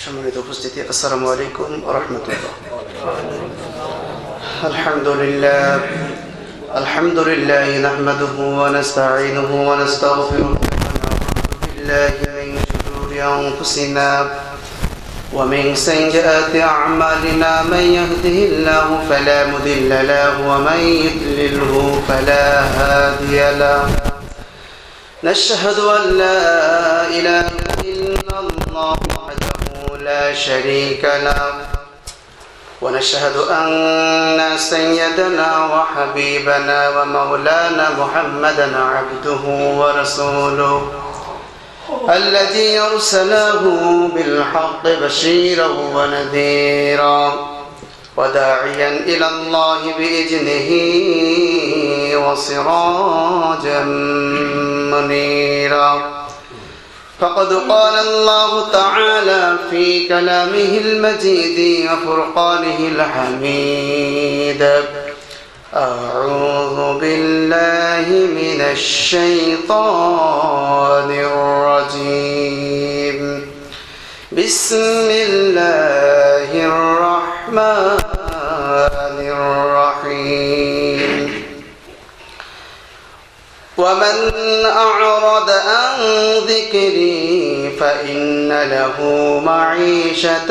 সম্মানিত উপস্থিতি, আসসালামু আলাইকুম ওয়া রাহমাতুল্লাহ। আলহামদুলিল্লাহ নাহমাদুহু ওয়া নাস্তাঈনুহু ওয়া নাস্তাগফিরুহু ওয়া নাউযু বিল্লাহি মিন শুরুরি আনফুসিনা ওয়া মিন সাইয়্যাতি আ'মালিনা মান ইয়াহদিহিল্লাহু ফালা মুদিল্লা লাহু ওয়া মান ইউদ্লিলহু ফালা হাদিয়া লাহু। নাশহাদু আন লা ইলাহা ইল্লাল্লাহ لا شريك له ونشهد أن سيدنا وحبيبنا ومولانا محمدا عبده ورسوله الذي أرسله بالحق بشيرا ونذيرا وداعيا إلى الله بإذنه وسراجا منيرا. فقد قال الله تعالى في كلامه المجيد وفرقانه الحميد: أعوذ بالله من الشيطان الرجيم. بسم الله الرحمن الرحيم. ومن أعرض عن ذكري فإن له معيشة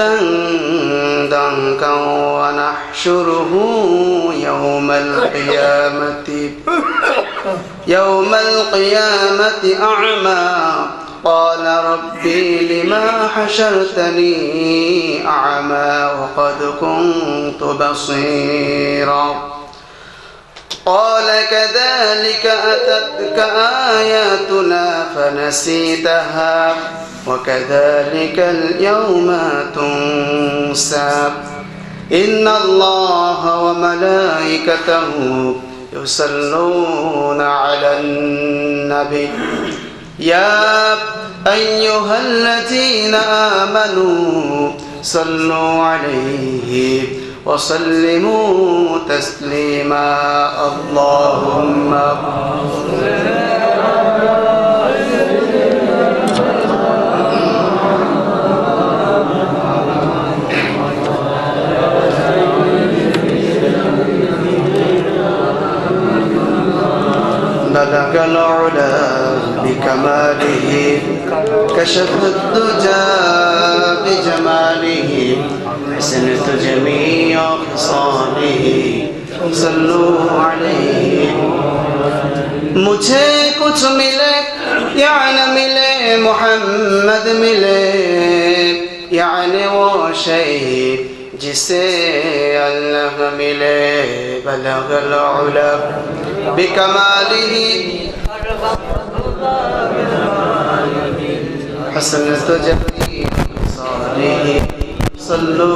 ضنكا ونحشره يوم القيامة أعمى قال ربي لما حشرتني أعمى وقد كنت بصيرا قال كذلك أتتك آياتنا فنسيتها وكذلك اليوم تنسى إن الله وملائكته يصلون على النبي يا أيها الذين آمنوا صلوا عليه وسلموا تسليما. اللهم بلغ العلا بكماله كشف الدجى بجماله حسنت جميع خصاله صلوا عليه. मुझे कुछ मिले या न मिले मोहम्मद मिले, यानी वो शय जिसे अल्लाह मिले. बलगल उला बिकमालिही हसनत जमीअ खसालिही सल्लू.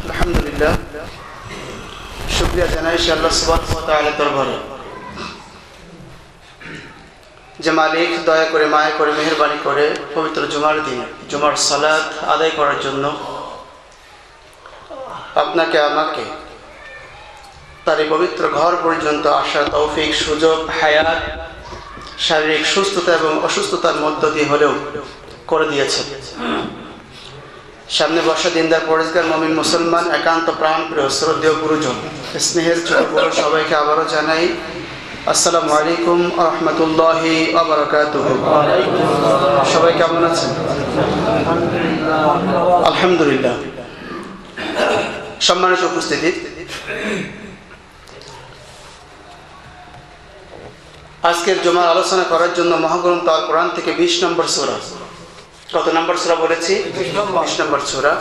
আলহামদুলিল্লাহ, শুকরিয়া জানাই আল্লাহ সুবহানাহু ওয়া তাআলার দরবারে যে মালিক দয়া করে মায়া করে মেহেরবানি করে পবিত্র জুমার দিন জুমার সালাত আদায় করার জন্য আপনাকে আমাকে তার এই পবিত্র ঘর পর্যন্ত আসার তৌফিক, সুযোগ, হায়াত, শারীরিক সুস্থতা এবং অসুস্থতার মধ্য দিয়ে হলেও করে দিয়েছে। সামনে বসা দিনদার পরেজগার মুমিন মুসলমান একান্ত প্রাণ প্রিয় শ্রদ্ধেয় গুরুজন, স্নেহের ছোট বড় সবাইকে আবারও জানাই আসসালামু আলাইকুম ওয়া রাহমাতুল্লাহি ওয়া বারাকাতুহু। সবাই কেমন আছেন? আলহামদুলিল্লাহ। সম্মানিত উপস্থিতি, আজকের জুমার আলোচনা করার জন্য মহাগ্রন্থ আল কোরআন থেকে 20 নম্বর সূরা, কত নম্বর সূরা বলেছি? 20 নম্বর সূরা,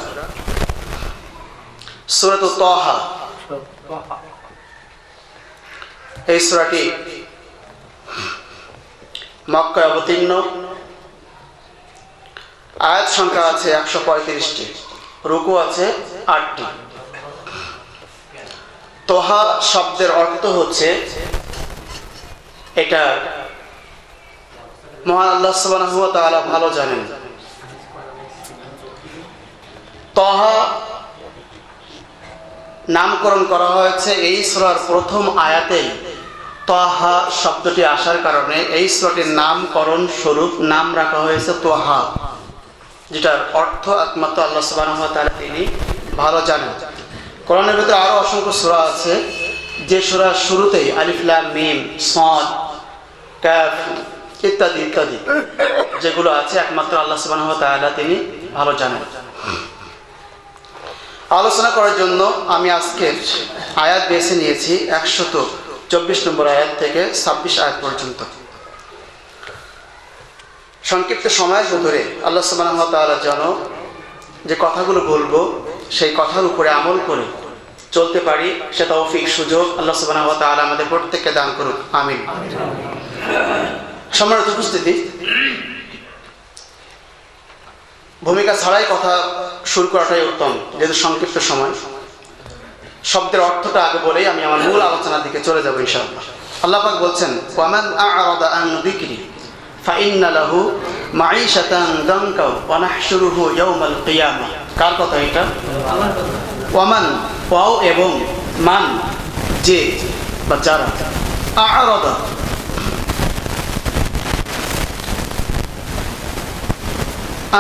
সূরাতুত তাহা। এই সূরাটি মক্কায় অবতীর্ণ। আয়াত সংখ্যা আছে 135টি, রুকু আছে 8টি। তোহা শব্দের অর্থ হচ্ছে, এটা মহান আল্লাহ সুবহানাহু ওয়া তাআলা ভালো জানেন। তোহা নামকরণ করা হয়েছে এই সূরার প্রথম আয়াতেই তাহা শব্দটি আসার কারণে এই সূরাটির নামকরণ স্বরূপ নাম রাখা হয়েছে তাহা, যেটার অর্থ একমাত্র আল্লাহ সুবহানাহু ওয়া তাআলা তিনি ভালো জানেন। কোরআনের ভিতরে আরো অসংখ্য সূরা আছে যে সূরার শুরুতেই আলিফ লাম মিম সাদ কাফ ইত্যাদি ইত্যাদি যেগুলো আছে একমাত্র আল্লাহ সুবহানাহু ওয়া তাআলা তিনি ভালো জানেন। আলোচনা করার জন্য আমি আজকের আয়াত বেছে নিয়েছি 124 নম্বর আয়াত থেকে 26 আয়াত পর্যন্ত। সংক্ষিপ্ত সময়ের ভিতরে আল্লাহ সুবহানাহু ওয়া তাআলা যেন যে কথাগুলো বলবো সেই কথার উপরে আমল করে চলতে পারি সে তৌফিক সুযোগ আল্লাহ সুবহানাহু ওয়া তাআলা আমাদের প্রত্যেককে দান করুন, আমিন। সম্মানিত উপস্থিতি, ভূমিকা ছাড়াই কথা শুরু করাটাই উত্তম, যেহেতু সংক্ষিপ্ত সময়। শব্দের অর্থটা আগে বলেই আমি আমার মূল আলোচনার দিকে চলে যাব ইনশাআল্লাহ। আল্লাহ পাক বলছেন ওয়ামান আ'রাদা আন যিকরি ফাইন্না লাহু মাঈশাতান দানকা ওয়া নাহশুরুহু ইয়াওমাল কিয়ামাহ। কার কথা এটা? আল্লাহর কথা। ওয়ামান ওয়াও এবং মান যে বা যারা আ'রাদা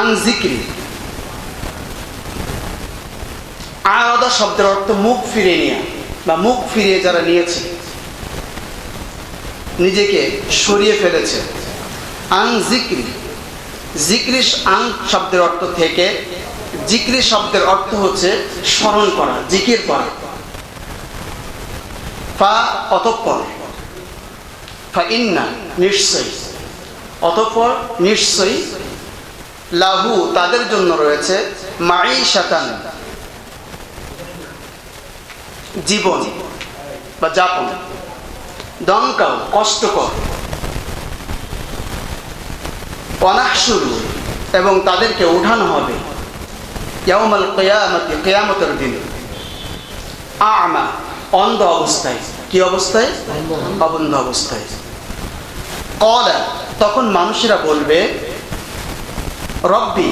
আন যিকরি, আ'রাদা শব্দের অর্থ মুখ ফিরিয়ে নেওয়া বা মুখ ফিরিয়ে যারা নিয়েছে, নিজেকে সরিয়ে ফেলেছে। আন যিকরি, যিকরি আন শব্দের অর্থ থেকে যিকরি শব্দের অর্থ হচ্ছে স্মরণ করা, জিকির করা। ফা অতঃপর, ফা ইন্না নিশ্চয়ই, অতঃপর নিশ্চয়ই, লাহু তাদের জন্য রয়েছে মাঈশাতান জীবন বা যাপন, দনকাও কষ্টকর, ওয়ানাহশুরু এবং তাদেরকে উঠানো হবে ইয়াউমাল কিয়ামাতি কিয়ামতের দিন আ'মা অন্ধ অবস্থায়। কি অবস্থায়? অবন্ধ অবস্থায়। ক্বালা তখন মানুষেরা বলবে রব্বি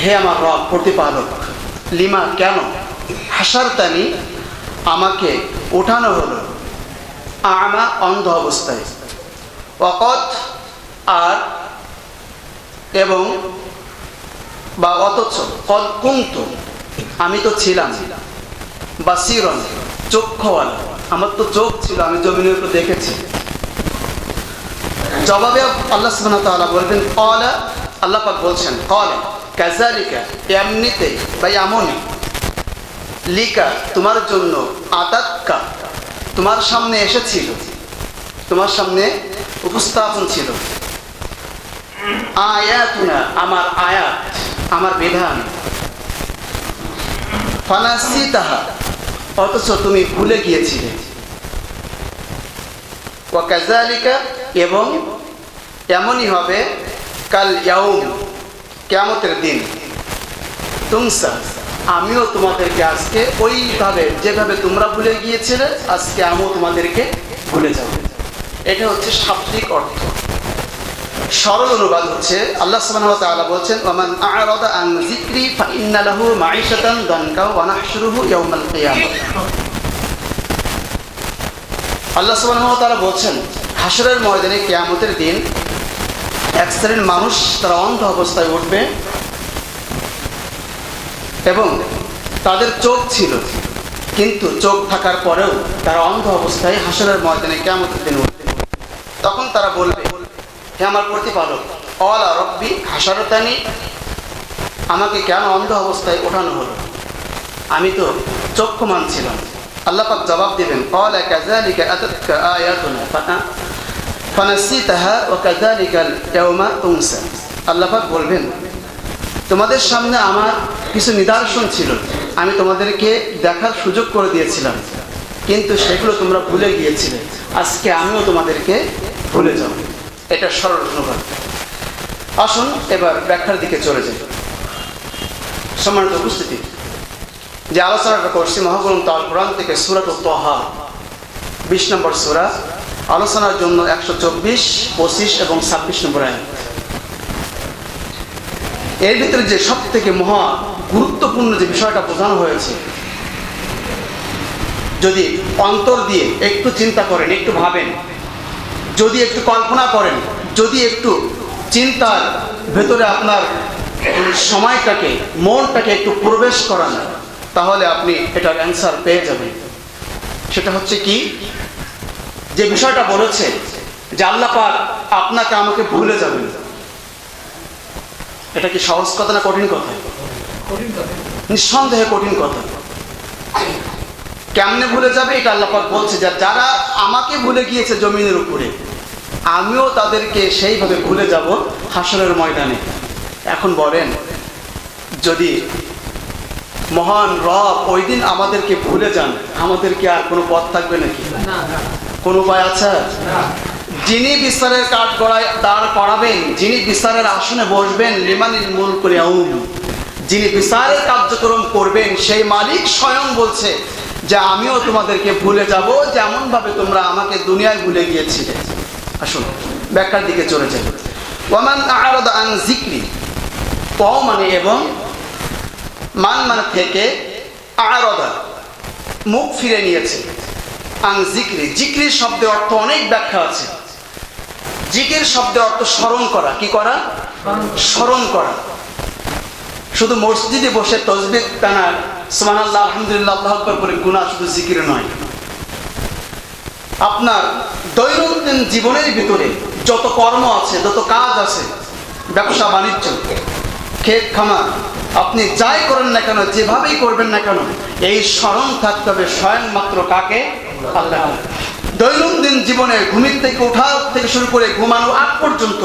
হে আমার রব প্রতিপালক, লিমা কেন, হাসারতানি আমাকে উঠানো হলো, আ'মা অন্ধ অবস্থায়, ওয়াকাদ আর এবং বা অথচ, কদ কুনতু আমি তো ছিলাম, বাসীরন চক্ষুওয়ালা আমার তো চোখ ছিল, আমি জমিনের উপর দেখেছি। জবাবে আল্লাহ সুবহানাহু ওয়া তাআলা বলবেন ক্বালা, আল্লাহ পাক বলছেন ক্বালা কাযালিকা এমনিতে বা এমনই, লিকা তোমার জন্য, আতাতকা তোমার সামনে এসেছিল, তোমার সামনে উপস্থাপন ছিল, আয়াতুনা আমার আয়াত আমার বিধান, ফানাসিতাহা অথচ তুমি ভুলে গিয়েছিলে, ওয়া কাযালিকা এবং এমনই হবে, কাল ইয়াউম কিয়ামতের দিন, তুমসা আমিও তোমাদেরকে আজকে ওইভাবে যেভাবে তোমরা ভুলে গিয়েছিলে আজকে আমিও তোমাদেরকে ভুলে যাব। এটা হচ্ছে শাব্দিক অর্থ। সরল অনুবাদ হচ্ছে আল্লাহ সুবহানাহু ওয়া তাআলা বলছেন ওয়ামান আ'রাদা আন যিকরি ফাইন্না লাহু মাঈশাতান দানকা ওয়া নাহশুরুহু ইয়াওমাল কিয়ামাহ। আল্লাহ সুবহানাহু ওয়া তাআলা বলছেন হাসরের ময়দানে কিয়ামতের দিন এক শ্রেণীর মানুষ তারা অন্ধ অবস্থায় উঠবে এবং তাদের চোখ ছিল, কিন্তু চোখ থাকার পরেও তারা অন্ধ অবস্থায় হাসরের ময়দানে কিয়ামতের দিন উঠবে। তখন তারা বলবে হে আমার প্রতিপালক, ক্বালা রব্বি হাসারতানি আমাকে কেন অন্ধ অবস্থায় ওঠানো হলো, আমি তো চক্ষুমান ছিলাম। আল্লাহ পাক জবাব দিবেন ক্বালা কাযালিকা আতাতকা আয়াতুনা ফানাসিতাহা ওয়া কাযালিকাল ইয়াওমা তুনসা। আল্লাহ পাক বলবেন তোমাদের সামনে আমার কিছু নিদর্শন ছিল, আমি তোমাদেরকে দেখার সুযোগ করে দিয়েছিলাম, কিন্তু সেগুলো তোমরা ভুলে গিয়েছিলে, আজকে আমিও তোমাদেরকে ভুলে যাব। এটা সরল অনুবাদ। আসুন এবার ব্যাখ্যার দিকে চলে যাই। সম্মানিত উপস্থিতি, যে আলোচনাটা করছি মহাগ্রন্থ আল কোরআন থেকে সূরাতুত তাহা 20 নম্বর সূরা, আলোচনার জন্য 124, 25 এবং 26 নম্বর আয়াত। এর ভিতরে যে সব থেকে মহা গুরুত্বপূর্ণ যে বিষয়টা বোঝানো হয়েছে, যদি অন্তর দিয়ে একটু চিন্তা করেন, একটু ভাবেন, যদি একটু কল্পনা করেন, যদি একটু চিন্তার ভেতরে আপনার সময়টাকে, মনটাকে একটু প্রবেশ করান, তাহলে আপনি এটার অ্যান্সার পেয়ে যাবেন। সেটা হচ্ছে কি, যে বিষয়টা বলেছে যে আল্লাহ পাক আপনাকে আমাকে ভুলে যাবেন, এটা কি সহজ কথা না কঠিন কথা? নিঃসন্দেহে কঠিন কথা। কেমনে ভুলে যাবে এটা আল্লাহ পাক বলছে, যে যারা আমাকে ভুলে গিয়েছে জমিনের উপরে, আমিও তাদেরকে সেইভাবে ভুলে যাব হাসরের ময়দানে। এখন বলেন, যদি মহান রব ওই দিন আমাদেরকে ভুলে যান, আমাদেরকে আর কোনো পথ থাকবে নাকি? কোন উপায় আছে? যিনি বিচারের কাঠ গড়ায় দাঁড় করাবেন, যিনি বিচারের আসনে বসবেন, লিমানিল মুলকুল ইয়াউম, যিনি বিচারের কার্যক্রম করবেন, সেই মালিক স্বয়ং বলছে যে আমিও তোমাদেরকে ভুলে যাব যেমন ভাবে তোমরা আমাকে দুনিয়ায় ভুলে গিয়েছিলে। আসুন ব্যাখ্যার দিকে চলে যাই। ওয়ামান আ'রাদা আন যিকরি, ওয়া মানে এবং, মান মানে থেকে, আ'রাদা মুখ ফিরে নিয়েছে, আন যিকরি, যিকরির শব্দের অর্থ অনেক ব্যাখ্যা আছে। জিকির শব্দের অর্থ স্মরণ করা। কি করা? স্মরণ করা। শুধু মসজিদে বসে তাসবিহ টানা, সুবহানাল্লাহ, আলহামদুলিল্লাহ, আল্লাহু আকবার বলে গুনাহ শুধু জিকির নয়। আপনার দৈনন্দিন জীবনের ভিতরে যত কর্ম আছে, যত কাজ আছে, ব্যবসা বাণিজ্য, ক্ষেত খামার, আপনি যাই করেন না কেন, যেভাবেই করবেন না কেন, এই স্মরণ থাকতে হবে স্বয়ং মাত্র কাকে? আল্লাহ। দৈনন্দিন জীবনে ঘুমের থেকে ওঠা থেকে শুরু করে ঘুমানো আগ পর্যন্ত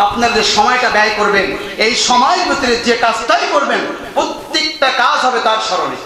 আপনার যে সময়টা ব্যয় করবেন, এই সময়ের ভিতরে যে কাজটাই করবেন, প্রত্যেকটা কাজ হবে তার স্মরণে।